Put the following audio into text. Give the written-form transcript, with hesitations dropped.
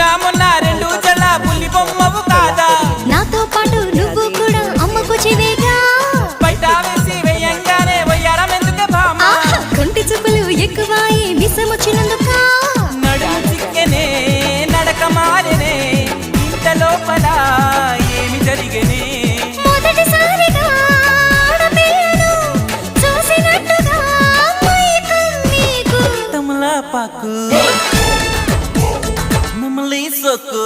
నిన్న మొన్న రెండు జల పులి బొమ్మవు కాదా నాతో పాటు నువ్వు కూడా అమ్మకు చివేగా బయట వేసి వేయంగానే వయ్యారం ఎందుకు భామ కొంటి చూపులు ఎక్కువాయి మిసమొచ్చినందుక నడుము చిక్కెనే నడక మారెనే ఇంత లోపల ఏమి జరిగనే మొదటిసారిగా ఆడపిల్లను చూసినట్టుగా మైకం నీకు తమలపాకు మమ్మల్ని సొక్కు